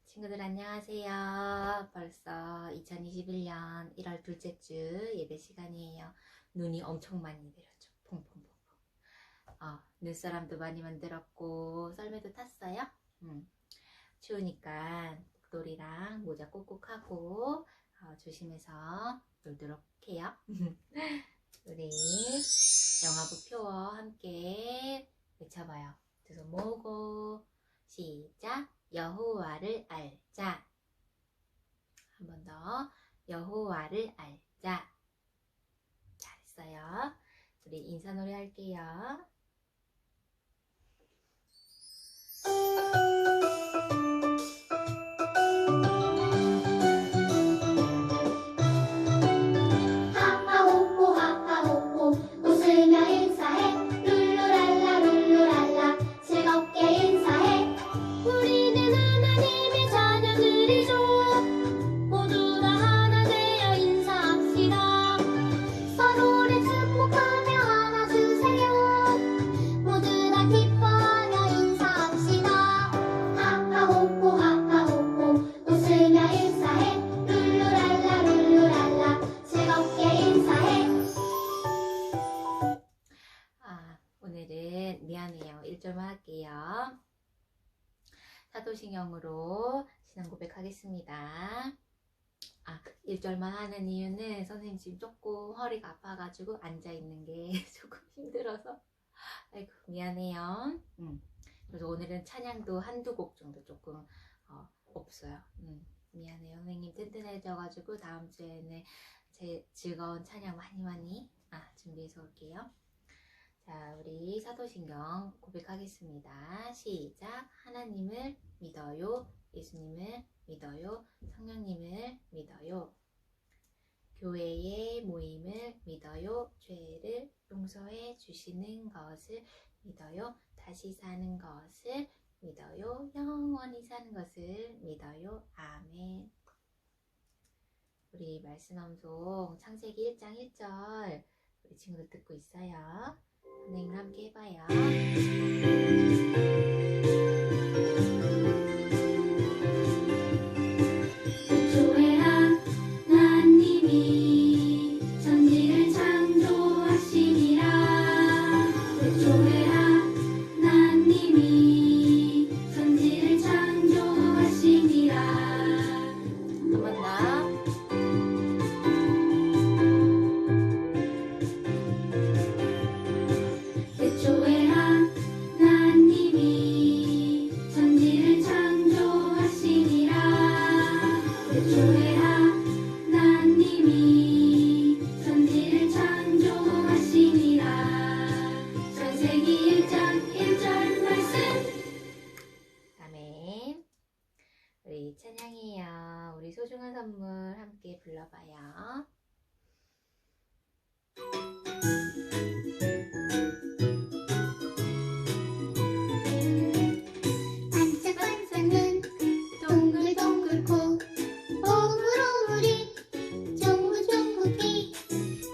친구들 안녕하세요. 벌써 2021년 1월 둘째 주 예배 시간이에요. 눈이 엄청 많이 내렸죠. 퐁퐁퐁퐁. 눈사람도 많이 만들었고 썰매도 탔어요. 추우니까 목도리랑 모자 꼭꼭 하고 조심해서 놀도록 해요. 우리 영화부표어 함께 외쳐봐요. 두 손 모으고 시작! 여호와를 알자. 한 번 더. 여호와를 알자. 잘했어요. 우리 인사놀이 할게요. 하하호호 하하호호 웃으며 인사해 룰루랄라 룰루랄라 즐겁게 인사해 우리는 하나님의 자녀들이죠 모두 다 하나 되어 인사합시다 서로를 축복하며 안아주세요 모두 다 기뻐하며 인사합시다 하하호호 하하호호 웃으며 인사해 룰루랄라 룰루랄라 즐겁게 인사해 오늘은 미안해요. 1절만 할게요. 사도신경으로 신앙 고백하겠습니다. 1절만 하는 이유는 선생님 지금 조금 허리가 아파가지고 앉아있는 게 조금 힘들어서 아이고 미안해요. 그래서 오늘은 찬양도 한두 곡 정도 조금 없어요. 미안해요. 선생님 튼튼해져가지고 다음 주에는 제 즐거운 찬양 많이 준비해서 올게요. 자, 우리 사도신경 고백하겠습니다. 시작! 하나님을 믿어요. 예수님을 믿어요. 성령님을 믿어요. 교회의 모임을 믿어요. 죄를 용서해 주시는 것을 믿어요. 다시 사는 것을 믿어요. 영원히 사는 것을 믿어요. 아멘. 우리 말씀 암송 창세기 1장 1절 우리 친구들 듣고 있어요. 선생님 함께 해봐요. 태초에 하나님이 천지를 창조하시니라 태초에 하나님이 천지를 창조하시니라 한 번 더. 태초에 하나님이 천지를 창조하시니라 태초에 하나님이 천지를 창조하시니라 창세기 1장 1절 말씀 아멘. 우리 찬양이에요. 우리 소중한 선물 함께 불러봐요. 반짝반짝 눈 동글동글 코 오물오물이 종긋종긋 귀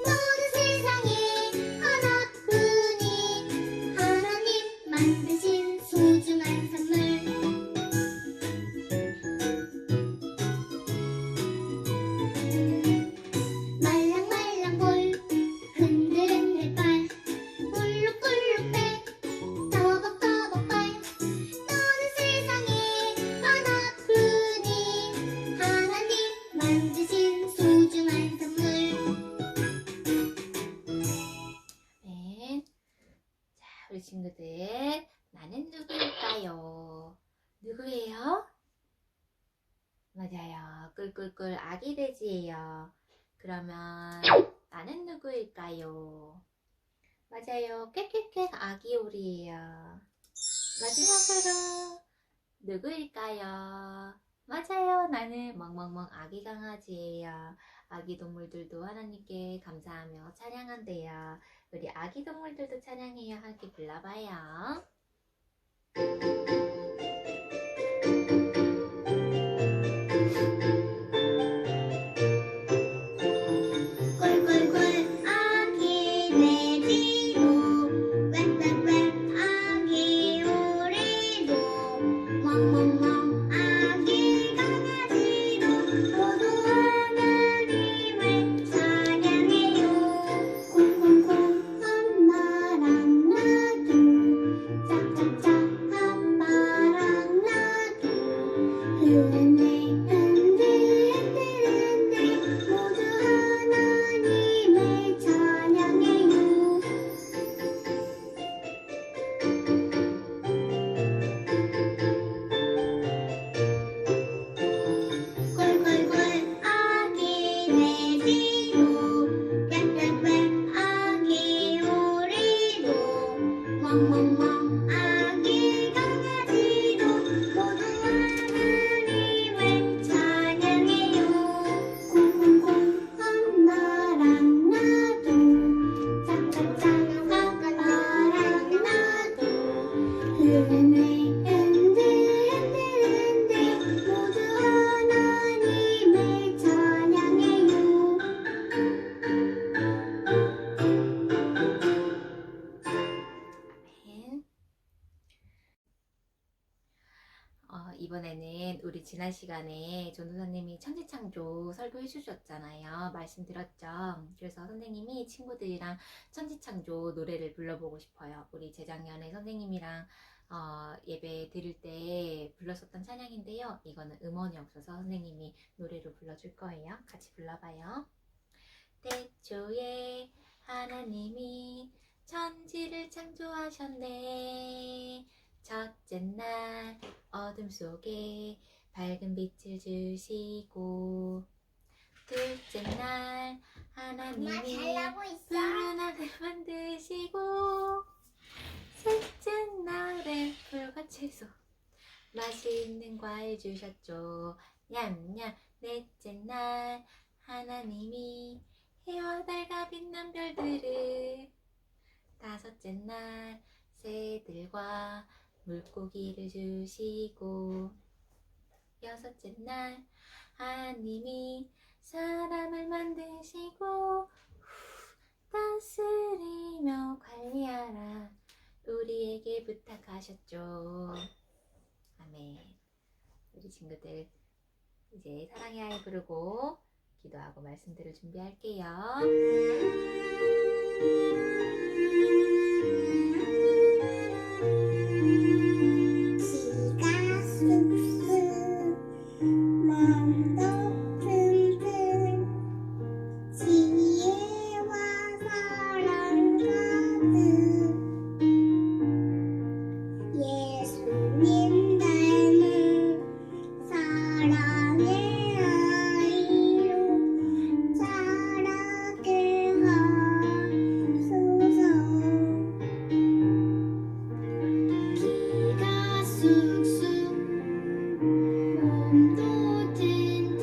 모든 세상에 하나뿐인 하나님 만드신 소중한 선물 말랑말랑 볼 흔들흔들 발 볼록볼록 배 떠벅떠벅 발 너는 세상에 하나뿐인 하나님 만드신 소중한 선물 아멘. 자, 우리 친구들 나는 누구일까요? 누구예요? 맞아요. 꿀꿀꿀 아기 돼지예요. 그러면 나는 누구일까요? 맞아요. 꽥꽥꽥 아기 오리예요. 마지막으로 누구일까요? 맞아요. 나는 멍멍멍 아기 강아지예요. 아기 동물들도 하나님께 감사하며 찬양한대요. 우리 아기 동물들도 찬양해요. 함께 불러봐요. 꿀꿀꿀 아기 돼지도 꽥꽥꽥 아기 오리도 멍멍멍 아기 흔들 모두 하나님을 찬양해요. 아멘. 이번에는 우리 지난 시간에 전도사님이 천지창조 설교해 주셨잖아요. 말씀 들었죠? 그래서 선생님이 친구들이랑 천지창조 노래를 불러보고 싶어요. 우리 재작년에 선생님이랑 예배 드릴 때 불렀었던 찬양인데요. 이거는 음원이 없어서 선생님이 노래로 불러줄 거예요. 같이 불러봐요. 태초에 하나님이 천지를 창조하셨네. 첫째 날 어둠 속에 밝은 빛을 주시고, 둘째 날 하나님이 푸른 하늘 만드시고, 셋째 날에 풀과 채소 맛있는 과일 주셨죠. 냠냠. 넷째 날 하나님이 해와 달과 빛난 별들을, 다섯째 날 새들과 물고기를 주시고, 여섯째 날 하나님이 사람을 만드시고, 다스리며 관리하라 우리에게 부탁하셨죠. 아멘. 우리 친구들 이제 사랑의 아이 부르고 기도하고 말씀들을 준비할게요. 지가 쑥쑥 맘도 튼튼 지혜와 사랑 가득 예수님 닮은 사랑의 아이로 자라게 하소서. 키가 쑥쑥 몸도 튼튼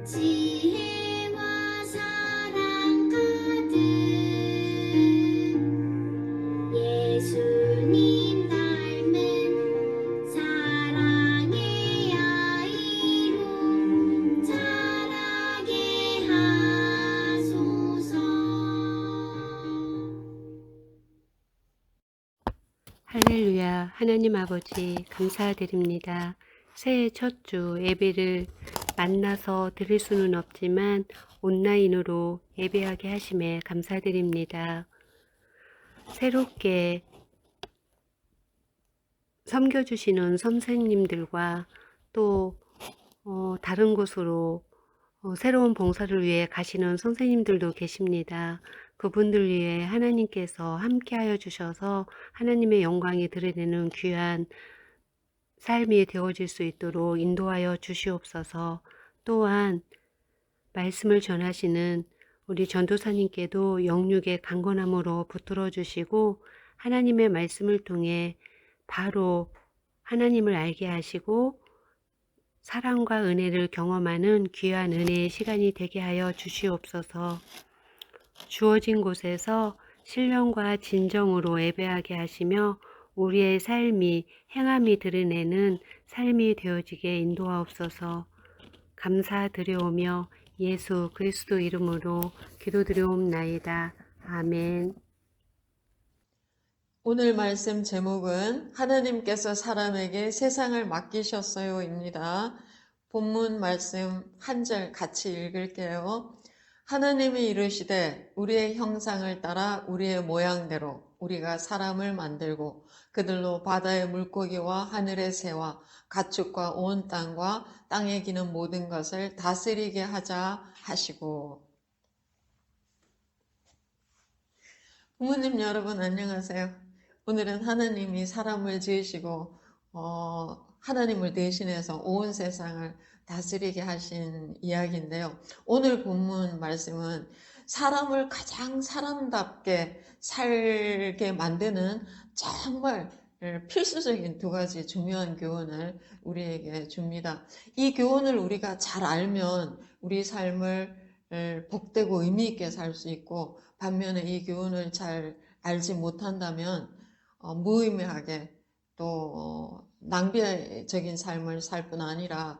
지혜와 사랑 가득 예수님 닮은 사랑의 아이로 자라게 하소서. 할렐루야. 하나님 아버지 감사드립니다. 새해 첫 주 예배를 만나서 드릴 수는 없지만 온라인으로 예배하게 하심에 감사드립니다. 새롭게 섬겨주시는 선생님들과 또 다른 곳으로 새로운 봉사를 위해 가시는 선생님들도 계십니다. 그분들 위해 하나님께서 함께하여 주셔서 하나님의 영광이 드러내는 귀한 삶이 되어질 수 있도록 인도하여 주시옵소서. 또한 말씀을 전하시는 우리 전도사님께도 영육의 강건함으로 붙들어 주시고 하나님의 말씀을 통해 바로 하나님을 알게 하시고 사랑과 은혜를 경험하는 귀한 은혜의 시간이 되게 하여 주시옵소서. 주어진 곳에서 신령과 진정으로 예배하게 하시며 우리의 삶이 행함이 드러내는 삶이 되어지게 인도하옵소서. 감사드려오며 예수 그리스도 이름으로 기도드려옵나이다. 아멘. 오늘 말씀 제목은 하나님께서 사람에게 세상을 맡기셨어요입니다. 본문 말씀 한 절 같이 읽을게요. 하나님이 이르시되 우리의 형상을 따라 우리의 모양대로 우리가 사람을 만들고 그들로 바다의 물고기와 하늘의 새와 가축과 온 땅과 땅에 기는 모든 것을 다스리게 하자 하시고. 부모님 여러분 안녕하세요. 오늘은 하나님이 사람을 지으시고 하나님을 대신해서 온 세상을 다스리게 하신 이야기인데요. 오늘 본문 말씀은 사람을 가장 사람답게 살게 만드는 정말 필수적인 두 가지 중요한 교훈을 우리에게 줍니다. 이 교훈을 우리가 잘 알면 우리 삶을 복되고 의미 있게 살 수 있고, 반면에 이 교훈을 잘 알지 못한다면 무의미하게 또 낭비적인 삶을 살 뿐 아니라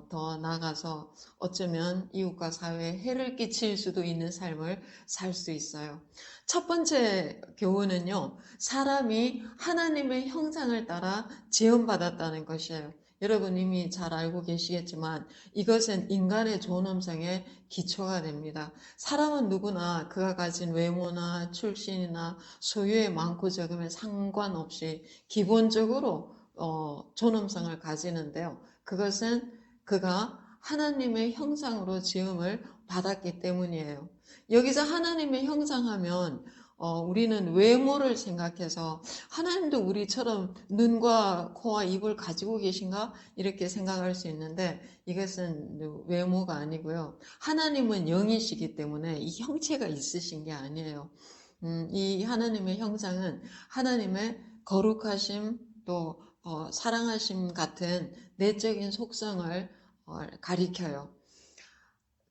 더 나아가서 어쩌면 이웃과 사회에 해를 끼칠 수도 있는 삶을 살 수 있어요. 첫 번째 교훈은요, 사람이 하나님의 형상을 따라 지음받았다는 것이에요. 여러분 이미 잘 알고 계시겠지만 이것은 인간의 존엄성의 기초가 됩니다. 사람은 누구나 그가 가진 외모나 출신이나 소유의 많고 적음에 상관없이 기본적으로 존엄성을 가지는데요. 그것은 그가 하나님의 형상으로 지음을 받았기 때문이에요. 여기서 하나님의 형상하면 우리는 외모를 생각해서 하나님도 우리처럼 눈과 코와 입을 가지고 계신가? 이렇게 생각할 수 있는데 이것은 외모가 아니고요. 하나님은 영이시기 때문에 이 형체가 있으신 게 아니에요. 이 하나님의 형상은 하나님의 거룩하심 또 사랑하심 같은 내적인 속성을 가리켜요.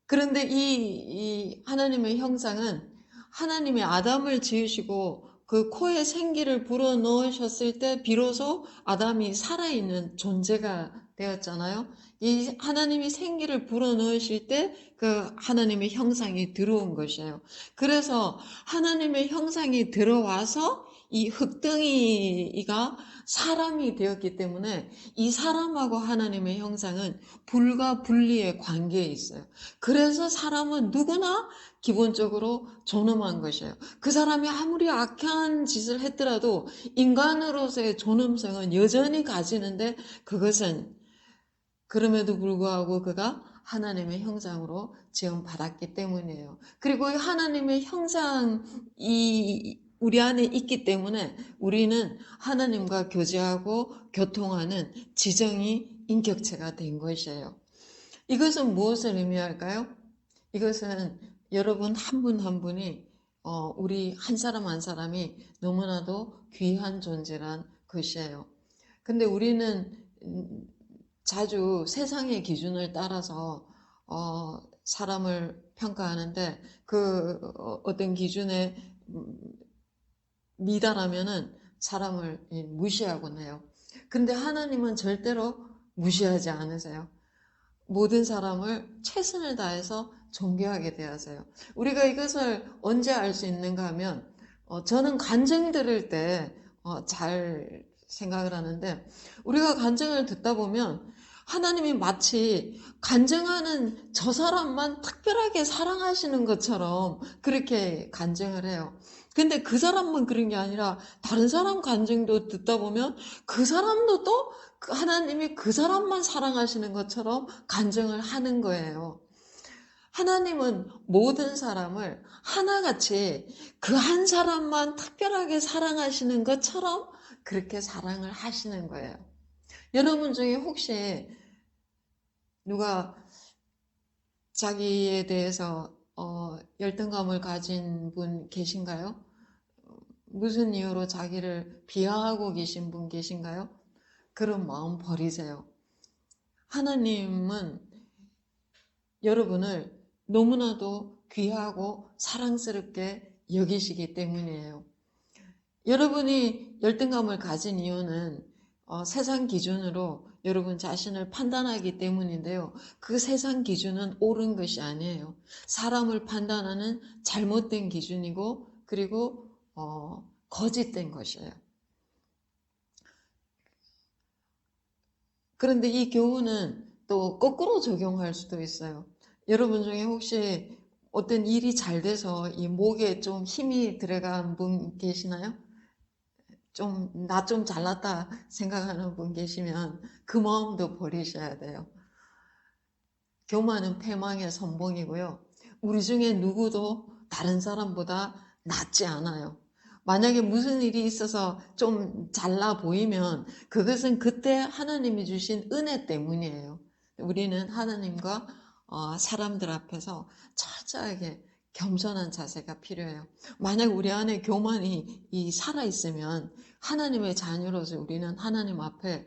그런데 이 하나님의 형상은 하나님이 아담을 지으시고 그 코에 생기를 불어넣으셨을 때 비로소 아담이 살아있는 존재가 되었잖아요. 이 하나님이 생기를 불어넣으실 때 그 하나님의 형상이 들어온 것이에요. 그래서 하나님의 형상이 들어와서 이 흙덩이가 사람이 되었기 때문에 이 사람하고 하나님의 형상은 불과 분리의 관계에 있어요. 그래서 사람은 누구나 기본적으로 존엄한 것이에요. 그 사람이 아무리 악한 짓을 했더라도 인간으로서의 존엄성은 여전히 가지는데 그것은 그럼에도 불구하고 그가 하나님의 형상으로 지음받았기 때문이에요. 그리고 하나님의 형상이 우리 안에 있기 때문에 우리는 하나님과 교제하고 교통하는 지정이 인격체가 된 것이에요. 이것은 무엇을 의미할까요? 이것은 여러분 한 분 한 분이 우리 한 사람 한 사람이 너무나도 귀한 존재란 것이에요. 근데 우리는 자주 세상의 기준을 따라서 사람을 평가하는데 그 어떤 기준에 미달하면은 사람을 무시하곤 해요. 근데 하나님은 절대로 무시하지 않으세요. 모든 사람을 최선을 다해서 존경하게 되어서요. 우리가 이것을 언제 알 수 있는가 하면 저는 간증 들을 때 잘 생각을 하는데 우리가 간증을 듣다 보면 하나님이 마치 간증하는 저 사람만 특별하게 사랑하시는 것처럼 그렇게 간증을 해요. 근데 그 사람만 그런 게 아니라 다른 사람 간증도 듣다 보면 그 사람도 또 하나님이 그 사람만 사랑하시는 것처럼 간증을 하는 거예요. 하나님은 모든 사람을 하나같이 그 한 사람만 특별하게 사랑하시는 것처럼 그렇게 사랑을 하시는 거예요. 여러분 중에 혹시 누가 자기에 대해서 열등감을 가진 분 계신가요? 무슨 이유로 자기를 비하하고 계신 분 계신가요? 그런 마음 버리세요. 하나님은 여러분을 너무나도 귀하고 사랑스럽게 여기시기 때문이에요. 여러분이 열등감을 가진 이유는 세상 기준으로 여러분 자신을 판단하기 때문인데요. 그 세상 기준은 옳은 것이 아니에요. 사람을 판단하는 잘못된 기준이고 그리고 거짓된 것이에요. 그런데 이 교훈은 또 거꾸로 적용할 수도 있어요. 여러분 중에 혹시 어떤 일이 잘 돼서 이 목에 좀 힘이 들어간 분 계시나요? 나 좀 잘났다 생각하는 분 계시면 그 마음도 버리셔야 돼요. 교만은 패망의 선봉이고요. 우리 중에 누구도 다른 사람보다 낫지 않아요. 만약에 무슨 일이 있어서 좀 잘나 보이면 그것은 그때 하나님이 주신 은혜 때문이에요. 우리는 하나님과 사람들 앞에서 철저하게 겸손한 자세가 필요해요. 만약 우리 안에 교만이 살아있으면 하나님의 자녀로서 우리는 하나님 앞에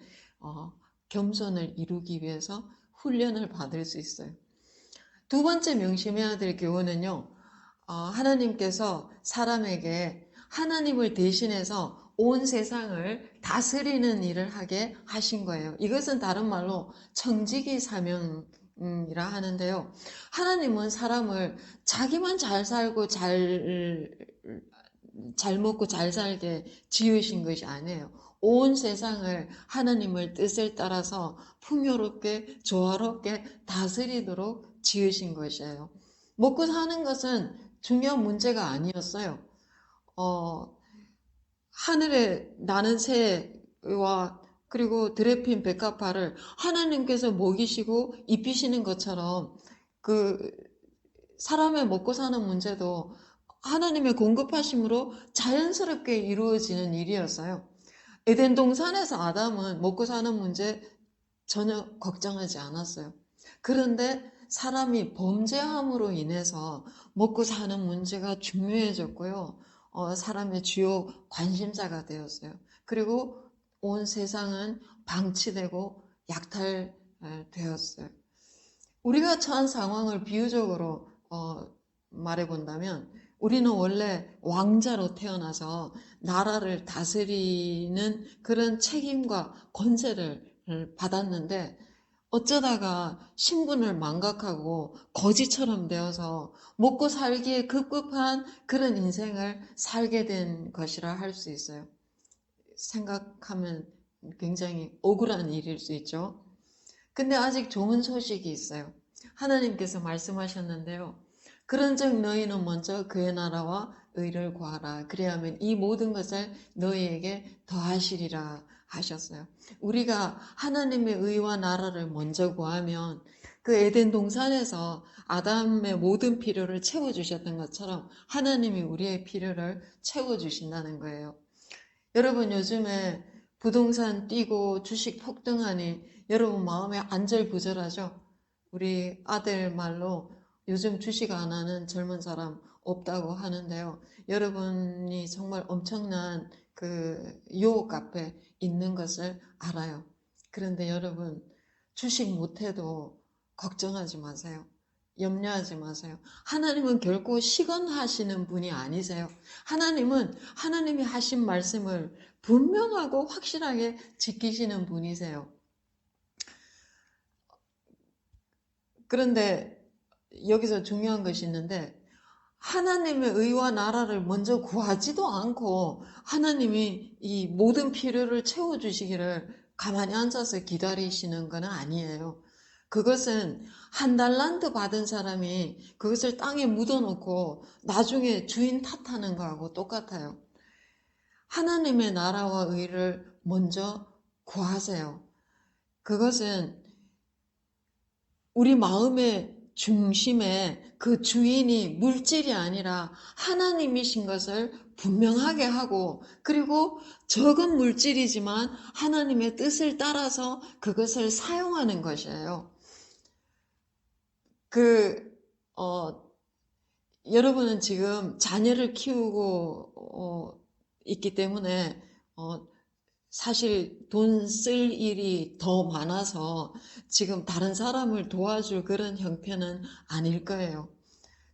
겸손을 이루기 위해서 훈련을 받을 수 있어요. 두 번째 명심해야 될 교훈은요. 하나님께서 사람에게 하나님을 대신해서 온 세상을 다스리는 일을 하게 하신 거예요. 이것은 다른 말로 청지기 사명이라 하는데요. 하나님은 사람을 자기만 잘 살고 잘 먹고 잘 살게 지으신 것이 아니에요. 온 세상을 하나님의 뜻을 따라서 풍요롭게 조화롭게 다스리도록 지으신 것이에요. 먹고 사는 것은 중요한 문제가 아니었어요. 하늘에 나는 새와 그리고 드레핀 백합화를 하나님께서 먹이시고 입히시는 것처럼 그 사람의 먹고 사는 문제도 하나님의 공급하심으로 자연스럽게 이루어지는 일이었어요. 에덴 동산에서 아담은 먹고 사는 문제 전혀 걱정하지 않았어요. 그런데 사람이 범죄함으로 인해서 먹고 사는 문제가 중요해졌고요. 사람의 주요 관심사가 되었어요. 그리고 온 세상은 방치되고 약탈되었어요. 우리가 처한 상황을 비유적으로 말해본다면 우리는 원래 왕자로 태어나서 나라를 다스리는 그런 책임과 권세를 받았는데 어쩌다가 신분을 망각하고 거지처럼 되어서 먹고 살기에 급급한 그런 인생을 살게 된 것이라 할 수 있어요. 생각하면 굉장히 억울한 일일 수 있죠. 근데 아직 좋은 소식이 있어요. 하나님께서 말씀하셨는데요. 그런즉 너희는 먼저 그의 나라와 의를 구하라. 그래야면 이 모든 것을 너희에게 더하시리라 하셨어요. 우리가 하나님의 의와 나라를 먼저 구하면 그 에덴 동산에서 아담의 모든 필요를 채워주셨던 것처럼 하나님이 우리의 필요를 채워주신다는 거예요. 여러분 요즘에 부동산 뛰고 주식 폭등하니 여러분 마음에 안절부절하죠? 우리 아들 말로 요즘 주식 안 하는 젊은 사람 없다고 하는데요. 여러분이 정말 엄청난 그 유혹 앞에 있는 것을 알아요. 그런데 여러분 주식 못해도 걱정하지 마세요. 염려하지 마세요. 하나님은 결코 시건하시는 분이 아니세요. 하나님은 하나님이 하신 말씀을 분명하고 확실하게 지키시는 분이세요. 그런데 여기서 중요한 것이 있는데 하나님의 의와 나라를 먼저 구하지도 않고 하나님이 이 모든 필요를 채워주시기를 가만히 앉아서 기다리시는 건 아니에요. 그것은 한 달란트 받은 사람이 그것을 땅에 묻어놓고 나중에 주인 탓하는 거하고 똑같아요. 하나님의 나라와 의를 먼저 구하세요. 그것은 우리 마음의 중심에 그 주인이 물질이 아니라 하나님이신 것을 분명하게 하고 그리고 적은 물질이지만 하나님의 뜻을 따라서 그것을 사용하는 것이에요. 여러분은 지금 자녀를 키우고 있기 때문에 사실 돈 쓸 일이 더 많아서 지금 다른 사람을 도와줄 그런 형편은 아닐 거예요.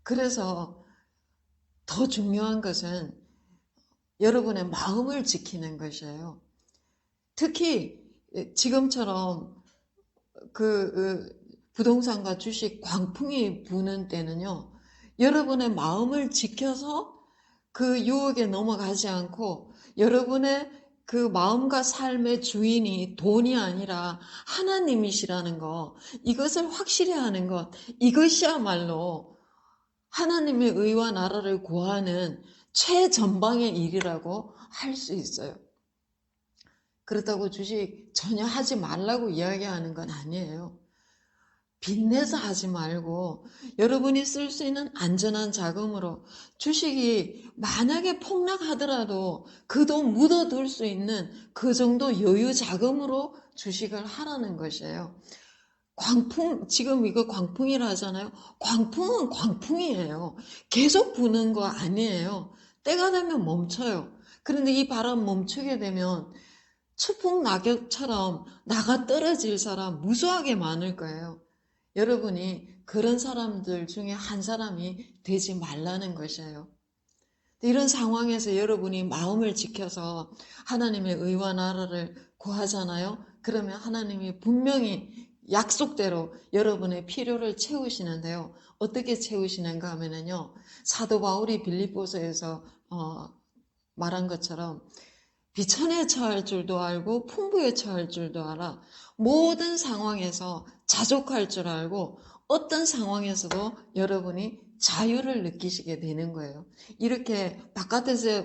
그래서 더 중요한 것은 여러분의 마음을 지키는 것이에요. 특히 지금처럼 부동산과 주식 광풍이 부는 때는요. 여러분의 마음을 지켜서 그 유혹에 넘어가지 않고 여러분의 그 마음과 삶의 주인이 돈이 아니라 하나님이시라는 것, 이것을 확실히 하는 것, 이것이야말로 하나님의 의와 나라를 구하는 최전방의 일이라고 할 수 있어요. 그렇다고 주식 전혀 하지 말라고 이야기하는 건 아니에요. 빚내서 하지 말고 여러분이 쓸 수 있는 안전한 자금으로 주식이 만약에 폭락하더라도 그 돈 묻어둘 수 있는 그 정도 여유 자금으로 주식을 하라는 것이에요. 지금 이거 광풍이라 하잖아요. 광풍은 광풍이에요. 계속 부는 거 아니에요. 때가 되면 멈춰요. 그런데 이 바람 멈추게 되면 추풍 낙엽처럼 나가 떨어질 사람 무수하게 많을 거예요. 여러분이 그런 사람들 중에 한 사람이 되지 말라는 것이에요. 이런 상황에서 여러분이 마음을 지켜서 하나님의 의와 나라를 구하잖아요. 그러면 하나님이 분명히 약속대로 여러분의 필요를 채우시는데요. 어떻게 채우시는가 하면요. 사도 바울이 빌립보서에서 말한 것처럼 비천에 처할 줄도 알고 풍부에 처할 줄도 알아. 모든 상황에서 자족할 줄 알고 어떤 상황에서도 여러분이 자유를 느끼시게 되는 거예요. 이렇게 바깥에서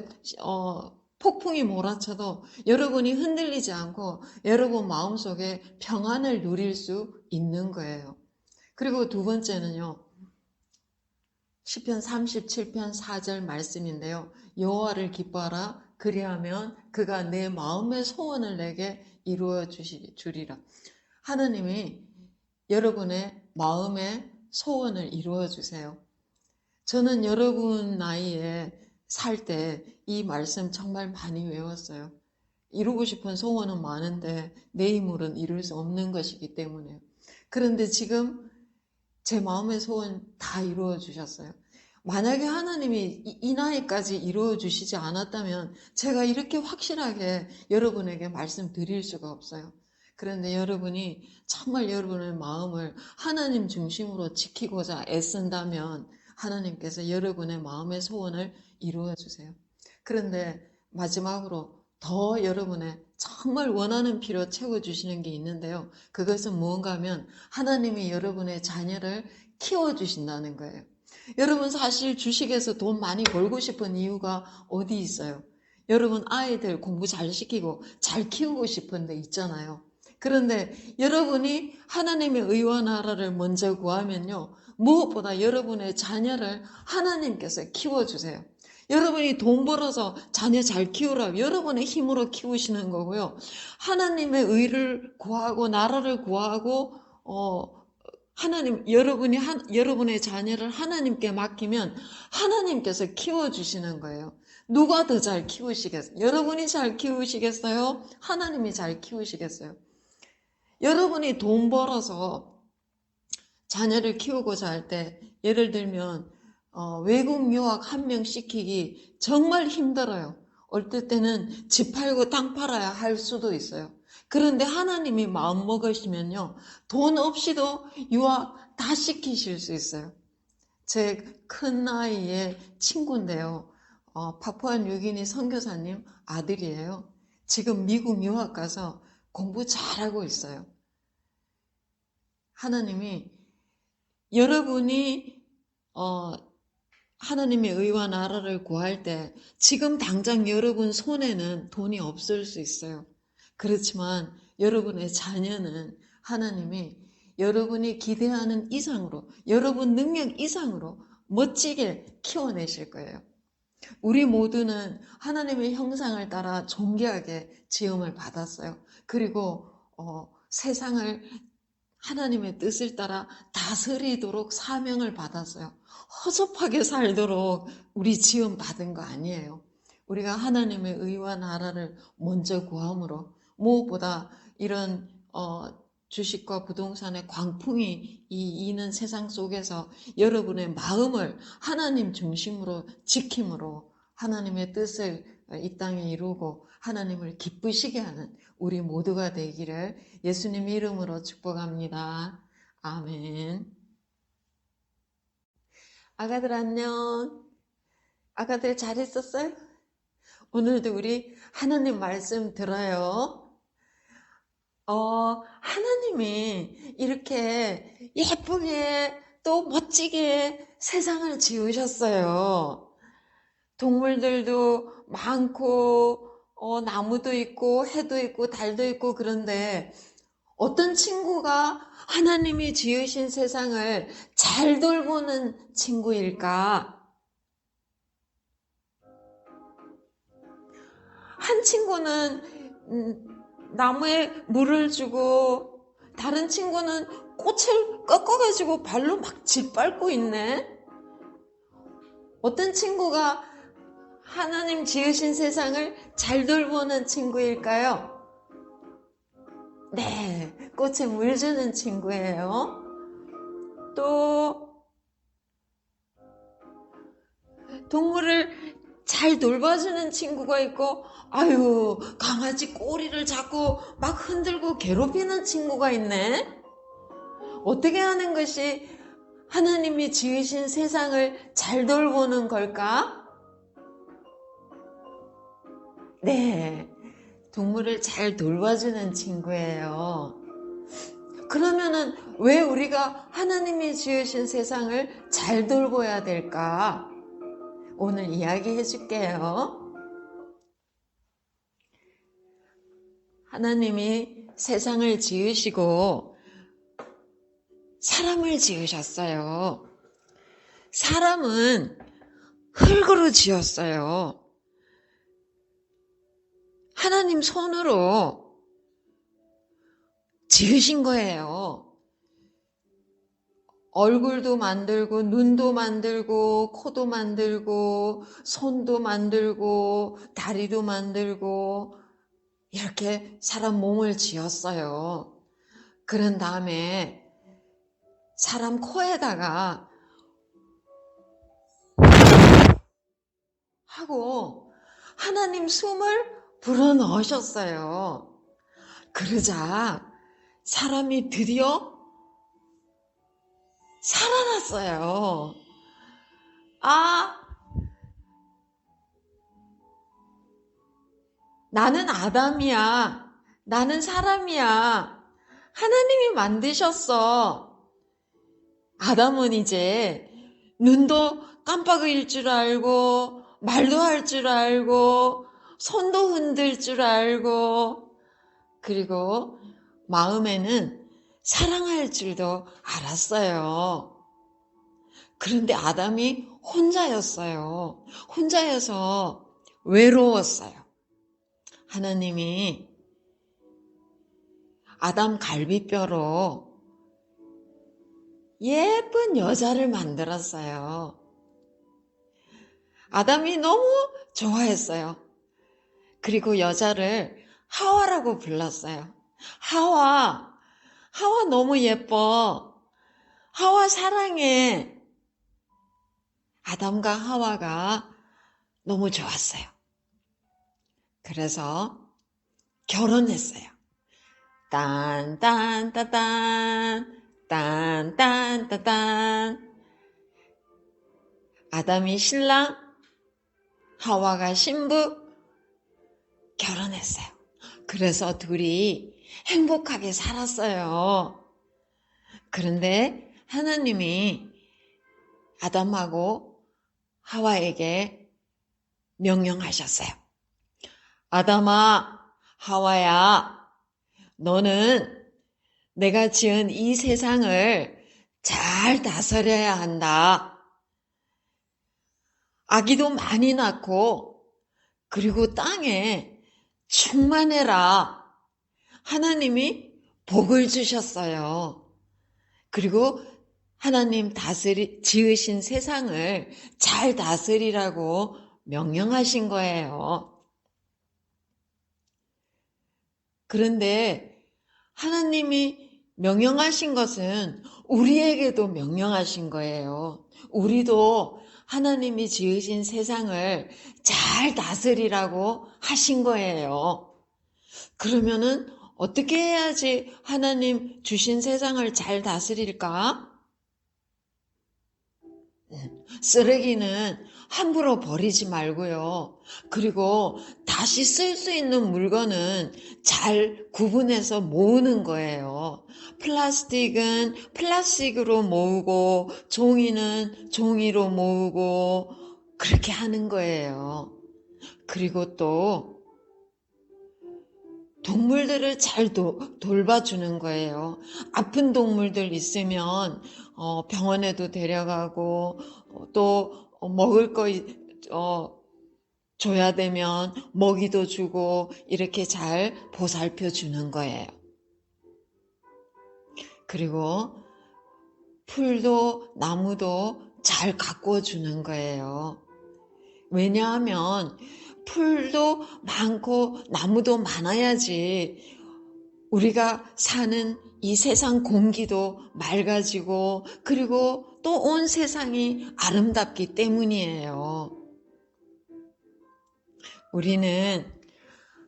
폭풍이 몰아쳐도 여러분이 흔들리지 않고 여러분 마음속에 평안을 누릴 수 있는 거예요. 그리고 두 번째는요. 시편 37편 4절 말씀인데요. 여호와를 기뻐하라. 그리하면 그가 내 마음의 소원을 내게 이루어 주리라. 하나님이 여러분의 마음의 소원을 이루어 주세요. 저는 여러분 나이에 살 때 이 말씀 정말 많이 외웠어요. 이루고 싶은 소원은 많은데 내 힘으로는 이룰 수 없는 것이기 때문에. 그런데 지금 제 마음의 소원 다 이루어 주셨어요. 만약에 하나님이 이 나이까지 이루어 주시지 않았다면 제가 이렇게 확실하게 여러분에게 말씀드릴 수가 없어요. 그런데 여러분이 정말 여러분의 마음을 하나님 중심으로 지키고자 애쓴다면 하나님께서 여러분의 마음의 소원을 이루어 주세요. 그런데 마지막으로 더 여러분의 정말 원하는 필요 채워주시는 게 있는데요. 그것은 무언가 하면 하나님이 여러분의 자녀를 키워주신다는 거예요. 여러분 사실 주식에서 돈 많이 벌고 싶은 이유가 어디 있어요? 여러분 아이들 공부 잘 시키고 잘 키우고 싶은 데 있잖아요. 그런데 여러분이 하나님의 의와 나라를 먼저 구하면요. 무엇보다 여러분의 자녀를 하나님께서 키워주세요. 여러분이 돈 벌어서 자녀 잘 키우라 여러분의 힘으로 키우시는 거고요. 하나님의 의를 구하고 나라를 구하고 여러분의 자녀를 하나님께 맡기면 하나님께서 키워주시는 거예요. 누가 더 잘 키우시겠어요? 여러분이 잘 키우시겠어요? 하나님이 잘 키우시겠어요? 여러분이 돈 벌어서 자녀를 키우고자 할 때 예를 들면 외국 유학 한 명 시키기 정말 힘들어요. 어떨 때는 집 팔고 땅 팔아야 할 수도 있어요. 그런데 하나님이 마음 먹으시면요. 돈 없이도 유학 다 시키실 수 있어요. 제 큰 나이의 친구인데요. 파푸아뉴기니 선교사님 아들이에요. 지금 미국 유학 가서 공부 잘하고 있어요. 하나님이 여러분이 하나님의 의와 나라를 구할 때 지금 당장 여러분 손에는 돈이 없을 수 있어요. 그렇지만 여러분의 자녀는 하나님이 여러분이 기대하는 이상으로 여러분 능력 이상으로 멋지게 키워내실 거예요. 우리 모두는 하나님의 형상을 따라 존귀하게 지음을 받았어요. 그리고 세상을 하나님의 뜻을 따라 다스리도록 사명을 받았어요. 허접하게 살도록 우리 지음 받은 거 아니에요. 우리가 하나님의 의와 나라를 먼저 구함으로 무엇보다 이런 주식과 부동산의 광풍이 이는 세상 속에서 여러분의 마음을 하나님 중심으로 지킴으로 하나님의 뜻을 이 땅에 이루고 하나님을 기쁘시게 하는 우리 모두가 되기를 예수님 이름으로 축복합니다. 아멘. 아가들 안녕. 아가들 잘 있었어요? 오늘도 우리 하나님 말씀 들어요. 하나님이 이렇게 예쁘게 또 멋지게 세상을 지으셨어요. 동물들도 많고 나무도 있고 해도 있고 달도 있고 그런데 어떤 친구가 하나님이 지으신 세상을 잘 돌보는 친구일까? 한 친구는 나무에 물을 주고 다른 친구는 꽃을 꺾어가지고 발로 막 짓밟고 있네. 어떤 친구가 하나님 지으신 세상을 잘 돌보는 친구일까요? 네, 꽃에 물 주는 친구예요. 또 동물을 잘 돌봐주는 친구가 있고, 아유, 강아지 꼬리를 잡고 막 흔들고 괴롭히는 친구가 있네. 어떻게 하는 것이 하나님이 지으신 세상을 잘 돌보는 걸까? 네, 동물을 잘 돌봐주는 친구예요. 그러면은 왜 우리가 하나님이 지으신 세상을 잘 돌봐야 될까? 오늘 이야기해 줄게요. 하나님이 세상을 지으시고 사람을 지으셨어요. 사람은 흙으로 지었어요. 하나님 손으로 지으신 거예요. 얼굴도 만들고 눈도 만들고 코도 만들고 손도 만들고 다리도 만들고 이렇게 사람 몸을 지었어요. 그런 다음에 사람 코에다가 하고 하나님 숨을 불어넣으셨어요. 그러자 사람이 드디어 살아났어요. 나는 아담이야. 나는 사람이야. 하나님이 만드셨어. 아담은 이제 눈도 깜빡일 줄 알고 말도 할 줄 알고 손도 흔들 줄 알고 그리고 마음에는 사랑할 줄도 알았어요. 그런데 아담이 혼자였어요. 혼자여서 외로웠어요. 하나님이 아담 갈비뼈로 예쁜 여자를 만들었어요. 아담이 너무 좋아했어요. 그리고 여자를 하와라고 불렀어요. 하와 너무 예뻐. 하와 사랑해. 아담과 하와가 너무 좋았어요. 그래서 결혼했어요. 딴딴따딴 딴딴따딴. 아담이 신랑, 하와가 신부, 결혼했어요. 그래서 둘이 행복하게 살았어요. 그런데 하나님이 아담하고 하와에게 명령하셨어요. 아담아, 하와야, 너는 내가 지은 이 세상을 잘 다스려야 한다. 아기도 많이 낳고 그리고 땅에 충만해라. 하나님이 복을 주셨어요. 그리고 하나님 지으신 세상을 잘 다스리라고 명령하신 거예요. 그런데 하나님이 명령하신 것은 우리에게도 명령하신 거예요. 우리도 하나님이 지으신 세상을 잘 다스리라고 하신 거예요. 그러면은 어떻게 해야지 하나님 주신 세상을 잘 다스릴까? 쓰레기는 함부로 버리지 말고요. 그리고 다시 쓸 수 있는 물건은 잘 구분해서 모으는 거예요. 플라스틱은 플라스틱으로 모으고 종이는 종이로 모으고 그렇게 하는 거예요. 그리고 또 동물들을 잘 돌봐주는 거예요. 아픈 동물들 있으면 병원에도 데려가고 또 먹을 거 줘야 되면 먹이도 주고 이렇게 잘 보살펴 주는 거예요. 그리고 풀도 나무도 잘 가꾸어 주는 거예요. 왜냐하면 풀도 많고 나무도 많아야지 우리가 사는 이 세상 공기도 맑아지고 그리고 또 온 세상이 아름답기 때문이에요. 우리는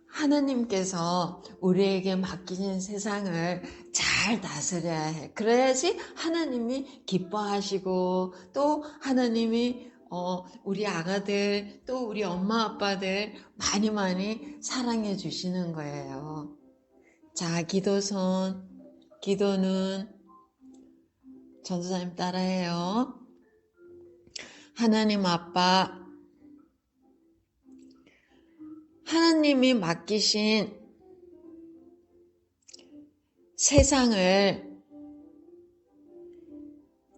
하나님께서 우리에게 맡기신 세상을 잘 다스려야 해. 그래야지 하나님이 기뻐하시고 또 하나님이 우리 아가들 또 우리 엄마 아빠들 많이 사랑해 주시는 거예요. 자, 기도는 전도사님 따라해요. 하나님 아빠, 하나님이 맡기신 세상을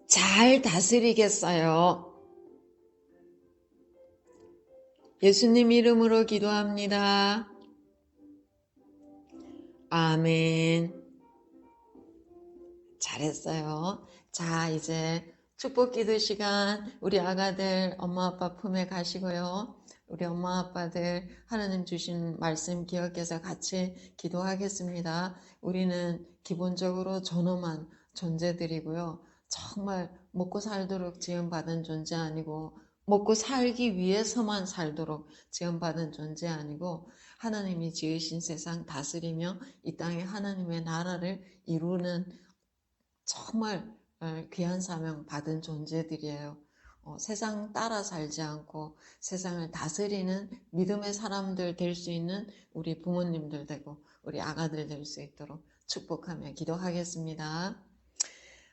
잘 다스리겠어요. 예수님 이름으로 기도합니다. 아멘. 잘했어요. 자, 이제 축복 기도 시간, 우리 아가들 엄마 아빠 품에 가시고요. 우리 엄마 아빠들 하나님 주신 말씀 기억해서 같이 기도하겠습니다. 우리는 기본적으로 존엄한 존재들이고요. 정말 먹고 살도록 지음받은 존재 아니고 먹고 살기 위해서만 살도록 지음받은 존재 아니고 하나님이 지으신 세상 다스리며 이 땅에 하나님의 나라를 이루는 정말 귀한 사명 받은 존재들이에요. 세상 따라 살지 않고 세상을 다스리는 믿음의 사람들 될 수 있는 우리 부모님들 되고 우리 아가들 될 수 있도록 축복하며 기도하겠습니다.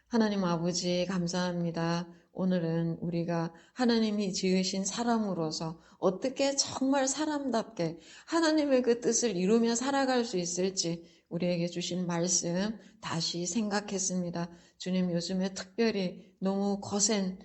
하나님 아버지 감사합니다. 오늘은 우리가 하나님이 지으신 사람으로서 어떻게 정말 사람답게 하나님의 그 뜻을 이루며 살아갈 수 있을지 우리에게 주신 말씀 다시 생각했습니다. 주님, 요즘에 특별히 너무 거센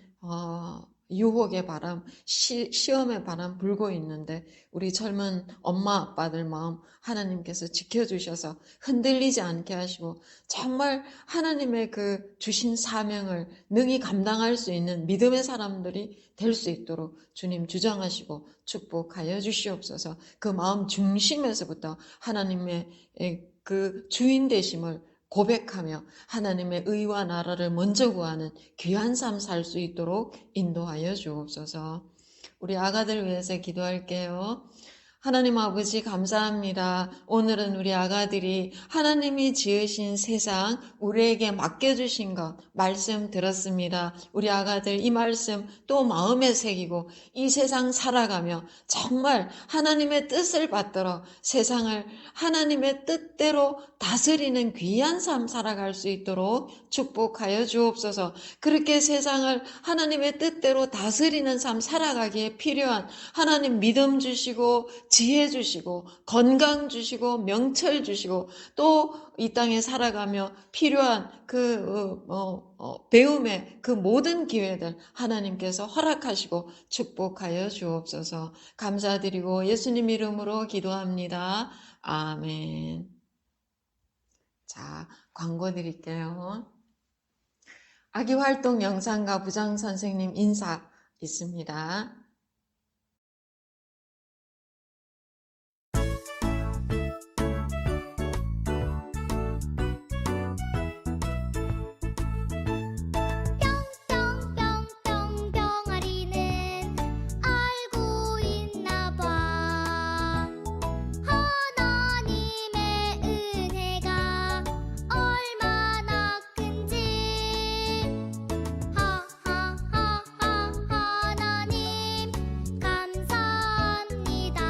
유혹의 바람, 시험의 바람 불고 있는데 우리 젊은 엄마 아빠들 마음 하나님께서 지켜주셔서 흔들리지 않게 하시고 정말 하나님의 그 주신 사명을 능히 감당할 수 있는 믿음의 사람들이 될 수 있도록 주님 주장하시고 축복하여 주시옵소서. 그 마음 중심에서부터 하나님의 그 주인 되심을 고백하며 하나님의 의와 나라를 먼저 구하는 귀한 삶 살 수 있도록 인도하여 주옵소서. 우리 아가들 위해서 기도할게요. 하나님 아버지 감사합니다. 오늘은 우리 아가들이 하나님이 지으신 세상 우리에게 맡겨주신 것 말씀 들었습니다. 우리 아가들 이 말씀 또 마음에 새기고 이 세상 살아가며 정말 하나님의 뜻을 받들어 세상을 하나님의 뜻대로 다스리는 귀한 삶 살아갈 수 있도록 축복하여 주옵소서. 그렇게 세상을 하나님의 뜻대로 다스리는 삶 살아가기에 필요한 하나님 믿음 주시고 지혜 주시고 건강 주시고 명철 주시고 또 이 땅에 살아가며 필요한 그 배움의 그 모든 기회들 하나님께서 허락하시고 축복하여 주옵소서. 감사드리고 예수님 이름으로 기도합니다. 아멘. 자, 광고 드릴게요. 아기활동 영상과 부장 선생님 인사 있습니다. 뿅뿅뿅 병아리는 알고 있나봐. 하나님의 은혜가 얼마나 큰지. 하하하하 하나님 감사합니다.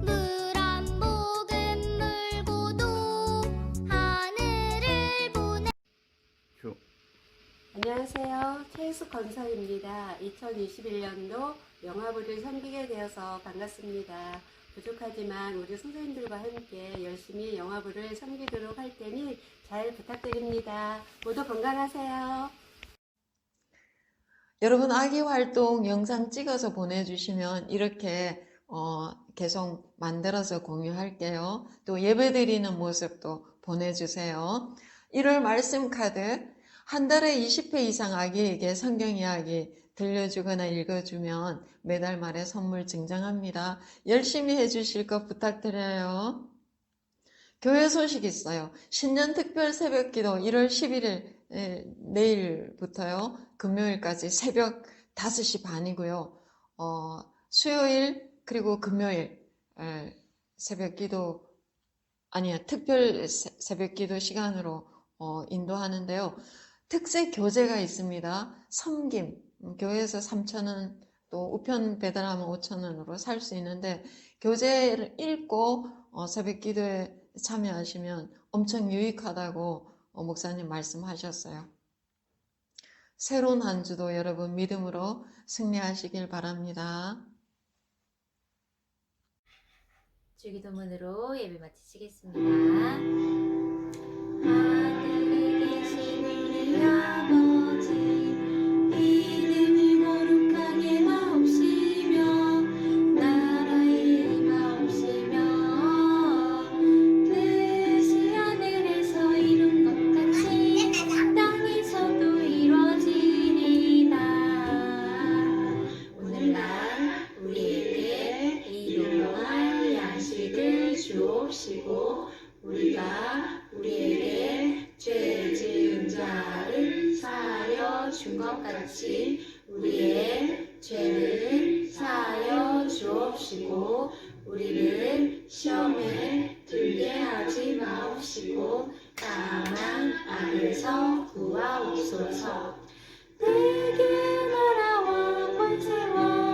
물 한 모금 물고도 하늘을 보내. 안녕하세요. 최혜숙 건설입니다. 2021년도 영화부를 섬기게 되어서 반갑습니다. 부족하지만 우리 선생님들과 함께 열심히 영화부를 섬기도록 할 테니 잘 부탁드립니다. 모두 건강하세요. 여러분 아기활동 영상 찍어서 보내주시면 이렇게 계속 만들어서 공유할게요. 또 예배드리는 모습도 보내주세요. 1월 말씀 카드 한 달에 20회 이상 아기에게 성경 이야기 들려주거나 읽어주면 매달 말에 선물 증정합니다. 열심히 해주실 것 부탁드려요. 교회 소식 있어요. 신년 특별 새벽기도 1월 11일 내일부터요. 금요일까지 새벽 5시 반이고요. 수요일 그리고 금요일 새벽 기도 아니요, 특별 새벽 기도 시간으로 인도하는데요. 특색 교재가 있습니다. 섬김, 교회에서 3,000원, 또 우편 배달하면 5,000원으로 살 수 있는데 교재를 읽고 새벽 기도에 참여하시면 엄청 유익하다고 목사님 말씀하셨어요. 새로운 한 주도 여러분 믿음으로 승리하시길 바랍니다. 주기도문으로 예배 마치시겠습니다. 하늘에 계신 우리 아버지, 이름이 거룩하게 마옵시며 나라의 마옵시며 뜻이 하늘에서 이룬 것 같이 땅에서도 이루어지리이다. 오늘날 우리에게 일용할 양식을 주옵시고 우리가 우리에게 죄 지은 자를 사하여 준 것 같이 우리의 죄를 사하여 주옵시고 우리를 시험에 들게 하지 마옵시고 다만 악에서 구하옵소서. 내게 나라와 권세와